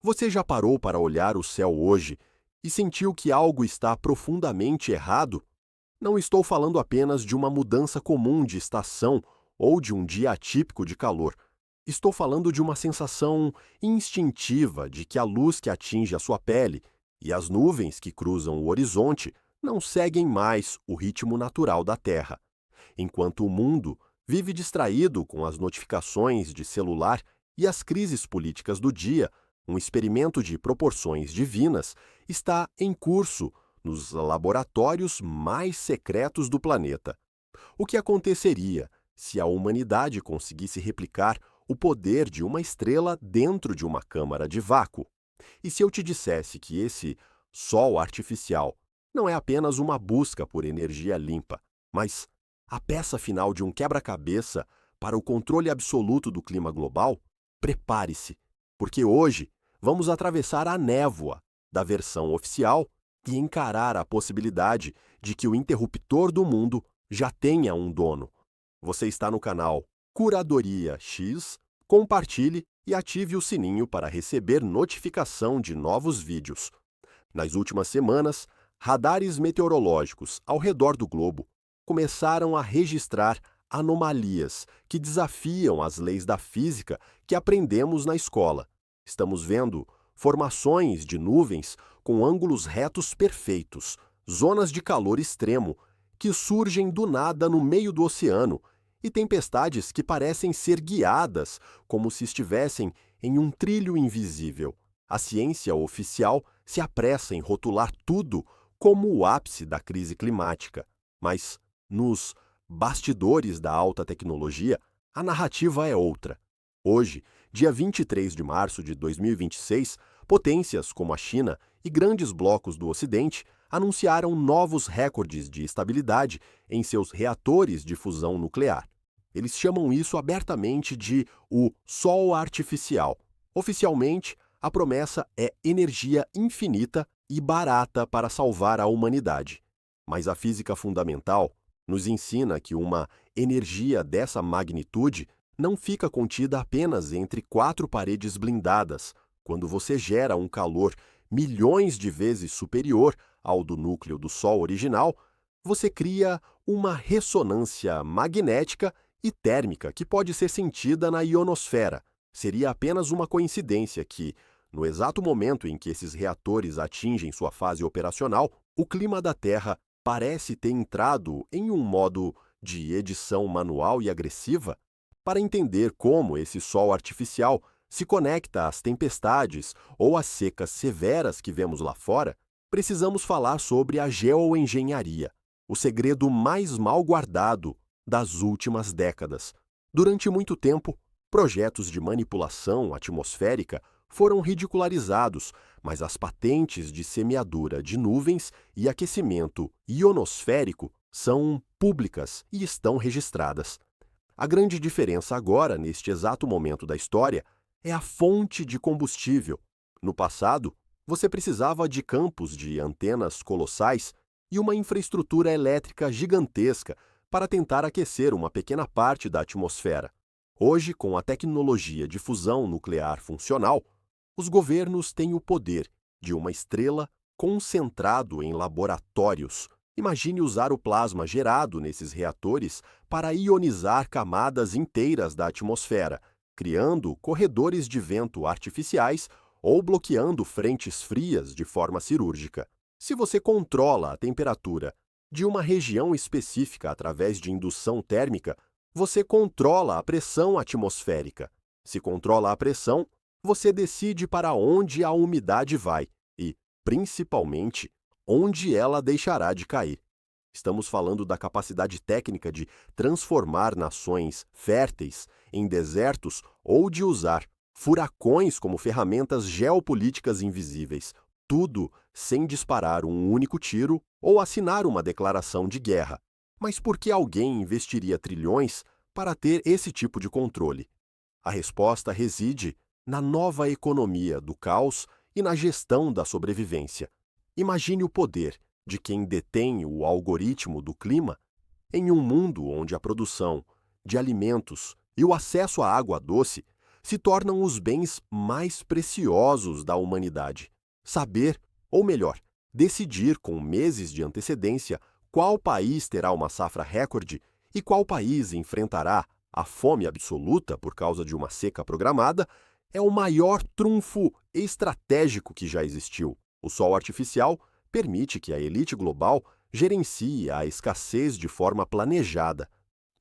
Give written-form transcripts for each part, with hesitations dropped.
Você já parou para olhar o céu hoje e sentiu que algo está profundamente errado? Não estou falando apenas de uma mudança comum de estação ou de um dia atípico de calor. Estou falando de uma sensação instintiva de que a luz que atinge a sua pele e as nuvens que cruzam o horizonte não seguem mais o ritmo natural da Terra. Enquanto o mundo vive distraído com as notificações de celular e as crises políticas do dia, um experimento de proporções divinas está em curso nos laboratórios mais secretos do planeta. O que aconteceria se a humanidade conseguisse replicar o poder de uma estrela dentro de uma câmara de vácuo? E se eu te dissesse que esse sol artificial não é apenas uma busca por energia limpa, mas a peça final de um quebra-cabeça para o controle absoluto do clima global? Prepare-se, porque hoje vamos atravessar a névoa da versão oficial e encarar a possibilidade de que o interruptor do mundo já tenha um dono. Você está no canal Curadoria X, compartilhe e ative o sininho para receber notificação de novos vídeos. Nas últimas semanas, radares meteorológicos ao redor do globo começaram a registrar anomalias que desafiam as leis da física que aprendemos na escola. Estamos vendo formações de nuvens com ângulos retos perfeitos, zonas de calor extremo, que surgem do nada no meio do oceano, e tempestades que parecem ser guiadas como se estivessem em um trilho invisível. A ciência oficial se apressa em rotular tudo como o ápice da crise climática. Mas, nos bastidores da alta tecnologia, a narrativa é outra. Hoje, dia 23 de março de 2026, potências como a China e grandes blocos do Ocidente anunciaram novos recordes de estabilidade em seus reatores de fusão nuclear. Eles chamam isso abertamente de o Sol Artificial. Oficialmente, a promessa é energia infinita e barata para salvar a humanidade. Mas a física fundamental nos ensina que uma energia dessa magnitude não fica contida apenas entre quatro paredes blindadas. Quando você gera um calor milhões de vezes superior ao do núcleo do Sol original, você cria uma ressonância magnética e térmica que pode ser sentida na ionosfera. Seria apenas uma coincidência que, no exato momento em que esses reatores atingem sua fase operacional, o clima da Terra parece ter entrado em um modo de edição manual e agressiva? Para entender como esse sol artificial se conecta às tempestades ou às secas severas que vemos lá fora, precisamos falar sobre a geoengenharia, o segredo mais mal guardado das últimas décadas. Durante muito tempo, projetos de manipulação atmosférica foram ridicularizados, mas as patentes de semeadura de nuvens e aquecimento ionosférico são públicas e estão registradas. A grande diferença agora, neste exato momento da história, é a fonte de combustível. No passado, você precisava de campos de antenas colossais e uma infraestrutura elétrica gigantesca para tentar aquecer uma pequena parte da atmosfera. Hoje, com a tecnologia de fusão nuclear funcional, os governos têm o poder de uma estrela concentrado em laboratórios. Imagine usar o plasma gerado nesses reatores para ionizar camadas inteiras da atmosfera, criando corredores de vento artificiais ou bloqueando frentes frias de forma cirúrgica. Se você controla a temperatura de uma região específica através de indução térmica, você controla a pressão atmosférica. Se controla a pressão, você decide para onde a umidade vai e, principalmente, onde ela deixará de cair. Estamos falando da capacidade técnica de transformar nações férteis em desertos ou de usar furacões como ferramentas geopolíticas invisíveis, tudo sem disparar um único tiro ou assinar uma declaração de guerra. Mas por que alguém investiria trilhões para ter esse tipo de controle? A resposta reside na nova economia do caos e na gestão da sobrevivência. Imagine o poder de quem detém o algoritmo do clima em um mundo onde a produção de alimentos e o acesso à água doce se tornam os bens mais preciosos da humanidade. Saber, ou melhor, decidir com meses de antecedência qual país terá uma safra recorde e qual país enfrentará a fome absoluta por causa de uma seca programada é o maior trunfo estratégico que já existiu. O sol artificial permite que a elite global gerencie a escassez de forma planejada.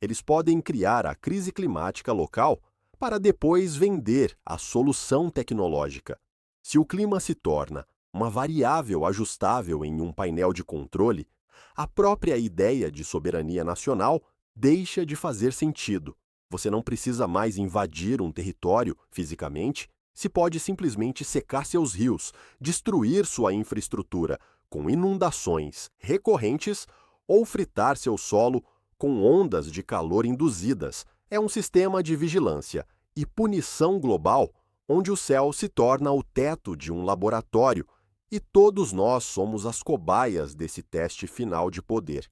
Eles podem criar a crise climática local para depois vender a solução tecnológica. Se o clima se torna uma variável ajustável em um painel de controle, a própria ideia de soberania nacional deixa de fazer sentido. Você não precisa mais invadir um território fisicamente, se pode simplesmente secar seus rios, destruir sua infraestrutura com inundações recorrentes ou fritar seu solo com ondas de calor induzidas. É um sistema de vigilância e punição global onde o céu se torna o teto de um laboratório e todos nós somos as cobaias desse teste final de poder.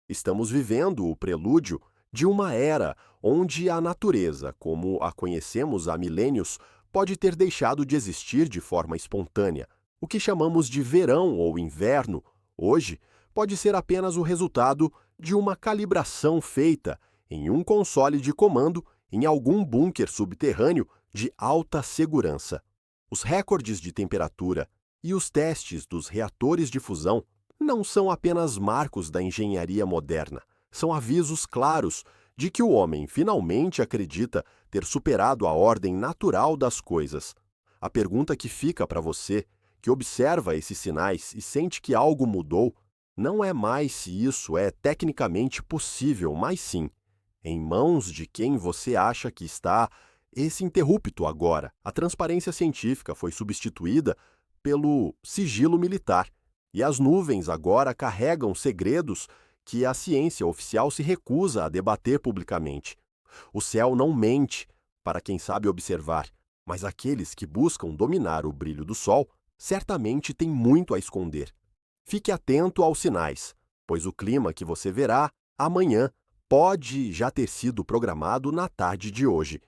Estamos vivendo o prelúdio de uma era onde a natureza, como a conhecemos há milênios, pode ter deixado de existir de forma espontânea. O que chamamos de verão ou inverno, hoje, pode ser apenas o resultado de uma calibração feita em um console de comando em algum bunker subterrâneo de alta segurança. Os recordes de temperatura e os testes dos reatores de fusão não são apenas marcos da engenharia moderna, são avisos claros de que o homem finalmente acredita ter superado a ordem natural das coisas. A pergunta que fica para você, que observa esses sinais e sente que algo mudou, não é mais se isso é tecnicamente possível, mas sim, em mãos de quem você acha que está esse interrupto agora. A transparência científica foi substituída pelo sigilo militar, e as nuvens agora carregam segredos que a ciência oficial se recusa a debater publicamente. O céu não mente para quem sabe observar, mas aqueles que buscam dominar o brilho do sol certamente têm muito a esconder. Fique atento aos sinais, pois o clima que você verá amanhã pode já ter sido programado na tarde de hoje.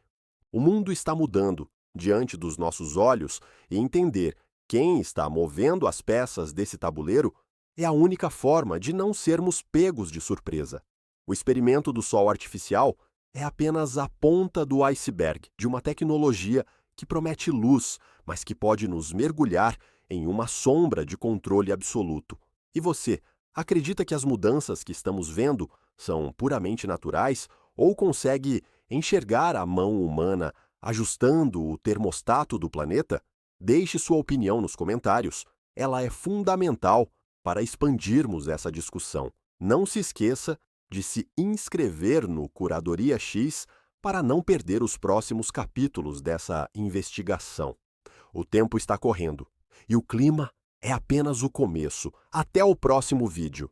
O mundo está mudando diante dos nossos olhos e entender quem está movendo as peças desse tabuleiro é a única forma de não sermos pegos de surpresa. O experimento do sol artificial é apenas a ponta do iceberg de uma tecnologia que promete luz, mas que pode nos mergulhar em uma sombra de controle absoluto. E você, acredita que as mudanças que estamos vendo são puramente naturais ou consegue enxergar a mão humana ajustando o termostato do planeta? Deixe sua opinião nos comentários. Ela é fundamental para expandirmos essa discussão. Não se esqueça de se inscrever no Curadoria X para não perder os próximos capítulos dessa investigação. O tempo está correndo e o clima é apenas o começo. Até o próximo vídeo.